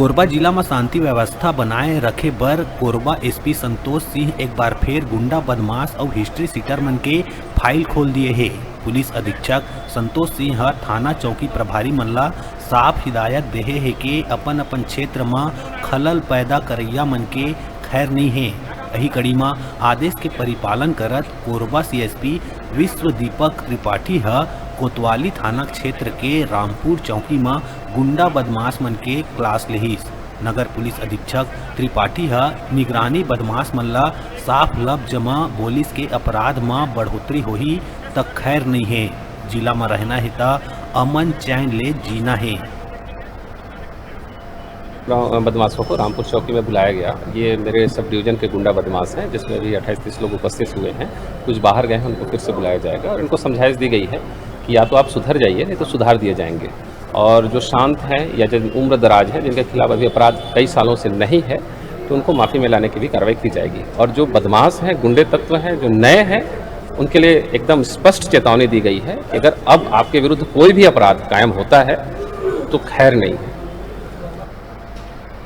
कोरबा जिला में शांति व्यवस्था बनाए रखे बर कोरबा एसपी संतोष सिंह एक बार फिर गुंडा बदमाश और हिस्ट्री सीटर मन के फाइल खोल दिए है। पुलिस अधीक्षक संतोष सिंह थाना चौकी प्रभारी मन ला साफ हिदायत देहे है कि अपन अपन क्षेत्र में खलल पैदा करैया मन के खैर नहीं है। यही कड़ी में आदेश के परिपालन करत कोरबा सीएसपी विश्व दीपक त्रिपाठी कोतवाली थाना क्षेत्र के रामपुर चौकी में गुंडा बदमाश मन के क्लास लेहिस। नगर पुलिस अधीक्षक त्रिपाठी निगरानी बदमाश मन ला साफ लफ्ज में बोलिस के अपराध में बढ़ोतरी होही तक खैर नहीं है। जिला में रहना है ता अमन चैन ले जीना है। बदमाशों को रामपुर चौकी में बुलाया गया। ये मेरे सब डिवीजन के गुंडा बदमाश हैं, जिसमें भी 28-30 लोग उपस्थित हुए हैं। कुछ बाहर गए हैं, उनको फिर से बुलाया जाएगा और इनको समझाइश दी गई है कि या तो आप सुधर जाइए, नहीं तो सुधार दिए जाएंगे। और जो शांत हैं या जो उम्र दराज हैं, जिनके खिलाफ अभी अपराध कई सालों से नहीं है, तो उनको माफ़ी में लाने की भी कार्रवाई की जाएगी। और जो बदमाश हैं, गुंडे तत्व हैं, जो नए हैं, उनके लिए एकदम स्पष्ट चेतावनी दी गई है कि अगर अब आपके विरुद्ध कोई भी अपराध कायम होता है तो खैर नहीं है।